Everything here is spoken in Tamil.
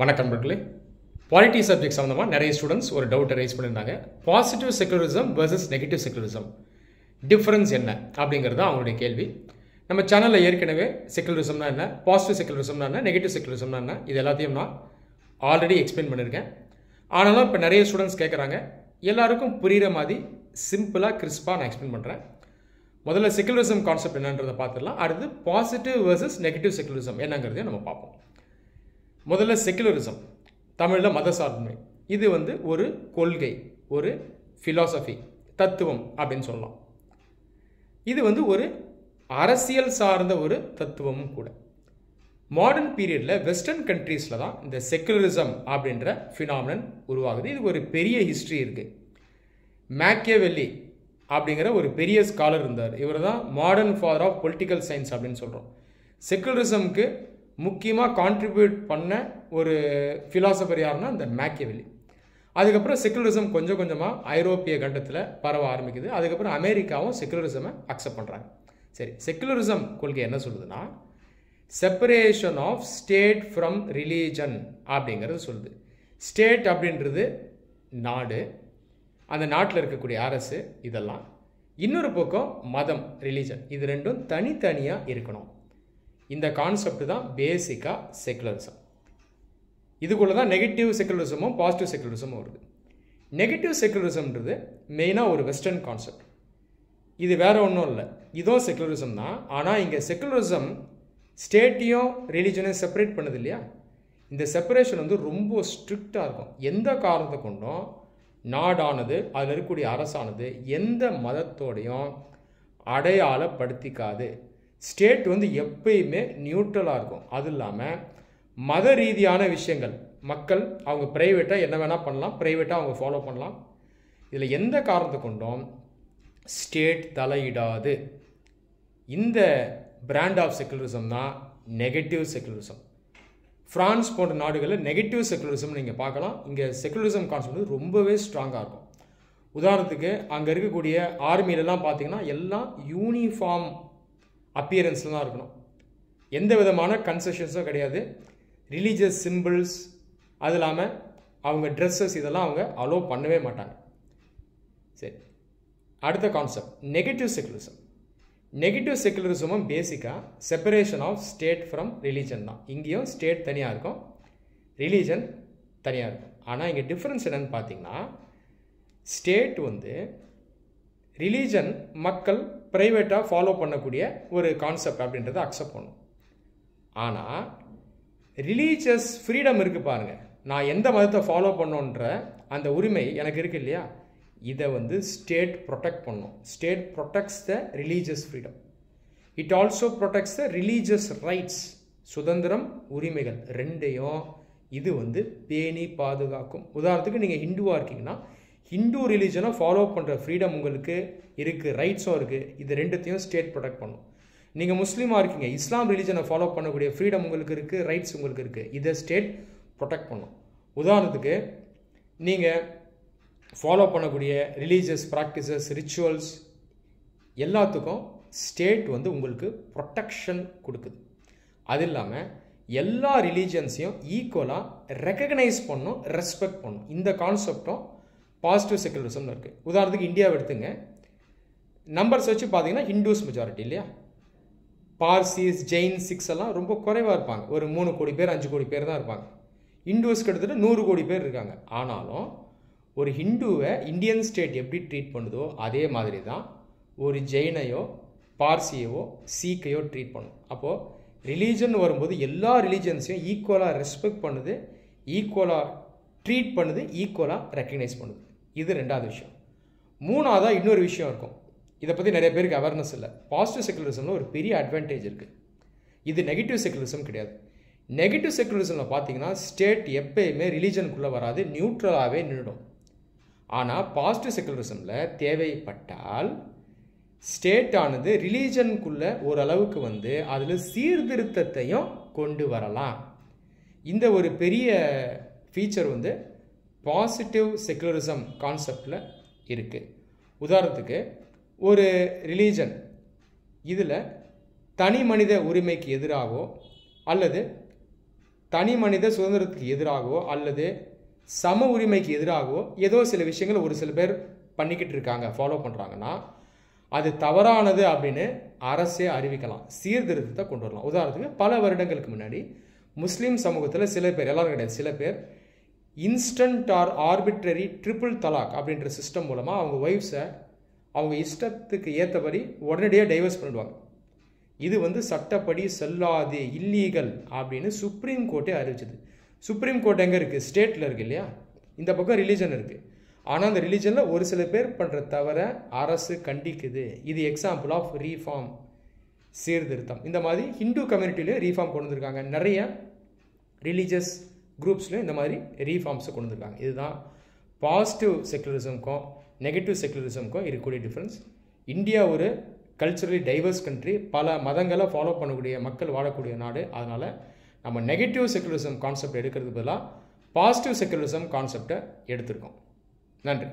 வணக்கம் நண்பர்களே. பாலிட்டி சப்ஜெக்ட் சம்மந்தமாக நிறைய ஸ்டூடெண்ட்ஸ் ஒரு டவுட்டை ரைஸ் பண்ணியிருந்தாங்க. Positive secularism versus negative secularism difference என்ன அப்படிங்கிறது தான் அவங்களுடைய கேள்வி. நம்ம சேனலில் ஏற்கனவே செக்குலரிசம்னா என்ன, பாசிட்டிவ் செக்குலரிசம்னா என்ன, நெகட்டிவ் செக்குலரிசம்னா என்ன, இது எல்லாத்தையும் நான் ஆல்ரெடி எக்ஸ்பிளைன் பண்ணியிருக்கேன். ஆனாலும் இப்போ நிறைய ஸ்டூடெண்ட்ஸ் கேட்குறாங்க, எல்லாருக்கும் புரிகிற மாதிரி சிம்பிளாக கிறிஸ்பாக நான் எக்ஸ்பிளைன் பண்ணுறேன். முதல்ல செக்குலரிசம் கான்செப்ட் என்னன்றதை பார்த்துடலாம். அடுத்து பாசிட்டிவ் வர்சஸ் நெகட்டிவ் செக்குலரிசம் என்னங்கிறதையும் நம்ம பார்ப்போம். முதல்ல செக்குலரிசம், தமிழில் மதசார்பின்மை. இது ஒரு கொள்கை, ஒரு ஃபிலாசபி, தத்துவம் அப்படின்னு சொல்லலாம். இது ஒரு அரசியல் சார்ந்த ஒரு தத்துவமும் கூட. மாடர்ன் பீரியடில் வெஸ்டர்ன் கண்ட்ரீஸில் தான் இந்த செக்குலரிசம் அப்படின்ற ஃபினாமினன் உருவாகுது. இது ஒரு பெரிய ஹிஸ்ட்ரி இருக்குது. மேக்கியவெல்லி அப்படிங்கிற ஒரு பெரிய ஸ்காலர் இருந்தார். இவர் தான் modern father of political science அப்படின்னு சொல்கிறோம். செக்குலரிசம்க்கு முக்கியமாக கான்ட்ரிபியூட் பண்ண ஒரு ஃபிலாசபர் யாருன்னா இந்த மேக்கியவெல்லி. அதுக்கப்புறம் செக்குலரிசம் கொஞ்சம் கொஞ்சமாக ஐரோப்பிய கண்டத்தில் பரவ ஆரம்பிக்குது. அதுக்கப்புறம் அமெரிக்காவும் செக்குலரிசமை அக்செப்ட் பண்ணுறாங்க. சரி, செக்குலரிசம் கொள்கை என்ன சொல்லுதுன்னா, separation of state from religion அப்படிங்கிறது சொல்லுது. ஸ்டேட் அப்படின்றது நாடு, அந்த நாட்டில் இருக்கக்கூடிய அரசு, இதெல்லாம். இன்னொரு பக்கம் மதம், ரிலீஜன், இது ரெண்டும் தனித்தனியாக இருக்கணும். இந்த கான்செப்ட் தான் பேசிக்காக செக்குலரிசம். இதுக்குள்ளே தான் நெகட்டிவ் செக்குலரிசமும் பாசிட்டிவ் செக்குலரிசமும் வருது. நெகட்டிவ் செக்குலரிசம்ன்றது மெயினாக ஒரு வெஸ்டர்ன் கான்செப்ட். இது வேறு ஒன்றும் இல்லை, இதுவும் செக்குலரிசம் தான். ஆனால் இங்கே செக்குலரிசம் ஸ்டேட்டையும் ரிலீஜனையும் செப்பரேட் பண்ணுது இல்லையா. இந்த செப்பரேஷன் ரொம்ப ஸ்ட்ரிக்டாக இருக்கும். எந்த காரணத்தை கொண்டும் நாடானது, அதில் இருக்கக்கூடிய அரசானது எந்த மதத்தோடையும் அடையாளப்படுத்திக்காது. ஸ்டேட் எப்பயுமே நியூட்ரலாக இருக்கும். அது இல்லாமல் மத ரீதியான விஷயங்கள் மக்கள் அவங்க ப்ரைவேட்டாக என்ன வேணால் பண்ணலாம், ப்ரைவேட்டாக அவங்க ஃபாலோ பண்ணலாம். இதில் எந்த காரணத்தை கொண்டும் ஸ்டேட் தலையிடாது. இந்த பிராண்ட் ஆஃப் செக்குலரிசம் தான் நெகட்டிவ் செக்குலரிசம். ஃப்ரான்ஸ் போன்ற நாடுகளில் நெகட்டிவ் செக்குலரிசம் நீங்கள் பார்க்கலாம். இங்கே செக்குலரிசம் கான்செப்ட் ரொம்பவே ஸ்ட்ராங்காக இருக்கும். உதாரணத்துக்கு அங்கே இருக்கக்கூடிய ஆர்மியிலலாம் பார்த்தீங்கன்னா எல்லாம் யூனிஃபார்ம் அப்பியரன்ஸில் தான் இருக்கணும். எந்த விதமான கன்செஷன்ஸும் கிடையாது. ரிலீஜியஸ் சிம்பிள்ஸ், அது இல்லாமல் அவங்க ட்ரெஸ்ஸஸ், இதெல்லாம் அவங்க அலோவ் பண்ணவே மாட்டாங்க. சரி, அடுத்த கான்செப்ட் நெகட்டிவ் செக்குலரிசம். நெகட்டிவ் செக்குலரிசமும் பேசிக்காக separation of state from religion தான். இங்கேயும் ஸ்டேட் தனியாக இருக்கும், ரிலீஜன் தனியாக இருக்கும். ஆனால் இங்கே டிஃப்ரென்ஸ் என்னென்னு பார்த்தீங்கன்னா, ஸ்டேட் ரிலீஜன் மக்கள் ப்ரைவேட்டாக ஃபாலோ பண்ணக்கூடிய ஒரு கான்செப்ட் அப்படின்றத அக்செப்ட் பண்ணும். ஆனால் ரிலீஜியஸ் ஃப்ரீடம் இருக்குது பாருங்கள், நான் எந்த மதத்தை ஃபாலோ பண்ணோன்ற அந்த உரிமை எனக்கு இருக்குது இல்லையா, இதை ஸ்டேட் ப்ரொடெக்ட் பண்ணும். State protects the religious freedom. It also protects the religious rights. சுதந்திரம், உரிமைகள் ரெண்டையும் இது பேணி பாதுகாக்கும். உதாரணத்துக்கு நீங்கள் ஹிந்துவாக இருக்கீங்கன்னா ஹிந்து ரிலீஜனை ஃபாலோ பண்ணுற ஃப்ரீடம் உங்களுக்கு இருக்குது, ரைட்ஸும் இருக்குது. இது ரெண்டுத்தையும் ஸ்டேட் ப்ரொடெக்ட் பண்ணும். நீங்கள் முஸ்லீமாக இருக்கீங்க, இஸ்லாம் ரிலீஜனை ஃபாலோ பண்ணக்கூடிய ஃப்ரீடம் உங்களுக்கு இருக்குது, ரைட்ஸ் உங்களுக்கு இருக்குது. இதை ஸ்டேட் ப்ரொடெக்ட் பண்ணும். உதாரணத்துக்கு நீங்கள் ஃபாலோ பண்ணக்கூடிய ரிலீஜியஸ் ப்ராக்டிசஸ், ரிச்சுவல்ஸ் எல்லாத்துக்கும் ஸ்டேட் உங்களுக்கு ப்ரொடெக்ஷன் கொடுக்குது. அது இல்லாமல் எல்லா ரிலீஜியன்ஸையும் ஈக்குவலாக ரெக்கக்னைஸ் பண்ணும், ரெஸ்பெக்ட் பண்ணும். இந்த கான்செப்டும் பாசிட்டிவ் செக்குலரிசம்னு இருக்குது. உதாரணத்துக்கு இந்தியாவை எடுத்துங்க, நம்பர்ஸ் வச்சு பார்த்தீங்கன்னா ஹிந்துஸ் மெஜாரிட்டி இல்லையா. பார்சிஸ், ஜெயின், சிக்ஸ் எல்லாம் ரொம்ப குறைவாக இருப்பாங்க. ஒரு 3 கோடி பேர் 5 கோடி பேர் தான் இருப்பாங்க. ஹிந்துஸ்க்கு கிட்டத்தட்ட 100 கோடி பேர் இருக்காங்க. ஆனாலும் ஒரு ஹிந்துவை இந்தியன் ஸ்டேட் எப்படி ட்ரீட் பண்ணுதோ அதே மாதிரி தான் ஒரு ஜெயினையோ பார்சியவோ சீக்கையோ ட்ரீட் பண்ணும். அப்போது ரிலீஜன் வரும்போது எல்லா ரிலீஜன்ஸையும் ஈக்குவலாக ரெஸ்பெக்ட் பண்ணுது, ஈக்குவலாக ட்ரீட் பண்ணுது, ஈக்குவலாக ரெக்கக்னைஸ் பண்ணுது. இது ரெண்டாவது விஷயம். மூணாவதாக இன்னொரு விஷயம் இருக்கும், இதை பற்றி நிறைய பேருக்கு அவேர்னஸ் இல்லை. பாசிட்டிவ் செக்குலரிசமில் ஒரு பெரிய அட்வான்டேஜ் இருக்குது. இது நெகட்டிவ் செக்குலரிசம் கிடையாது. நெகட்டிவ் செக்குலரிசமில் பார்த்தீங்கன்னா ஸ்டேட் எப்பயுமே ரிலீஜனுக்குள்ளே வராது, நியூட்ரலாகவே நின்றுடும். ஆனால் பாசிட்டிவ் செக்குலரிசமில் தேவைப்பட்டால் ஸ்டேட் ஆனது ரிலீஜனுக்குள்ளே ஓரளவுக்கு அதில் சீர்திருத்தத்தையும் கொண்டு வரலாம். இந்த ஒரு பெரிய ஃபீச்சர் பாசிட்டிவ் செக்குலரிசம் கான்செப்டில் இருக்குது. உதாரணத்துக்கு ஒரு ரிலீஜன் இதில் தனி மனித உரிமைக்கு எதிராகவோ அல்லது தனி மனித சுதந்திரத்துக்கு எதிராகவோ அல்லது சம உரிமைக்கு எதிராகவோ ஏதோ சில விஷயங்கள் ஒரு சில பேர் பண்ணிக்கிட்டு இருக்காங்க, ஃபாலோ பண்ணுறாங்கன்னா அது தவறானது அப்படின்னு அரசே அறிவிக்கலாம், சீர்திருத்தத்தை கொண்டு வரலாம். உதாரணத்துக்கு பல வருடங்களுக்கு முன்னாடி முஸ்லீம் சமூகத்தில் சில பேர், எல்லாரும் கிடையாது, சில பேர் இன்ஸ்டன்ட் ஆர் ஆர்பிட்ரரி ட்ரிபிள் தலாக் அப்படின்ற சிஸ்டம் மூலமாக அவங்க ஒய்ஃப்ஸை அவங்க இஷ்டத்துக்கு ஏற்றபடி உடனடியாக டைவர்ஸ் பண்ணிடுவாங்க. இது சட்டப்படி செல்லாது, இல்லீகல் அப்படின்னு சுப்ரீம் கோர்ட்டே அறிவிச்சது. சுப்ரீம் கோர்ட் எங்கே இருக்குது? ஸ்டேட்டில் இருக்குது இல்லையா? இந்த பக்கம் ரிலீஜன் இருக்குது. ஆனால் அந்த ரிலீஜனில் ஒரு சில பேர் பண்ணுற தவிர அரசு கண்டிக்குது. இது எக்ஸாம்பிள் ஆஃப் ரீஃபார்ம், சீர்திருத்தம். இந்த மாதிரி ஹிந்து கம்யூனிட்டிலையும் ரீஃபார்ம் கொண்டு வந்திருக்காங்க, நிறைய ரிலீஜியஸ் குரூப்ஸ்லையும் இந்த மாதிரி ரீஃபார்ம்ஸை கொண்டு வந்திருக்காங்க. இதுதான் பாசிட்டிவ் செக்குலரிசம்க்கும் நெகட்டிவ் செக்குலரிசம்க்கும் இருக்கக்கூடிய டிஃப்ரென்ஸ். இந்தியா ஒரு கல்ச்சுரலி டைவர்ஸ் கண்ட்ரி, பல மதங்களை ஃபாலோ பண்ணக்கூடிய மக்கள் வாழக்கூடிய நாடு. அதனால் நம்ம நெகட்டிவ் செக்குலரிசம் கான்செப்ட் எடுக்கிறது பதிலாக பாசிட்டிவ் செக்குலரிசம் கான்செப்டை எடுத்திருக்கோம். நன்றி.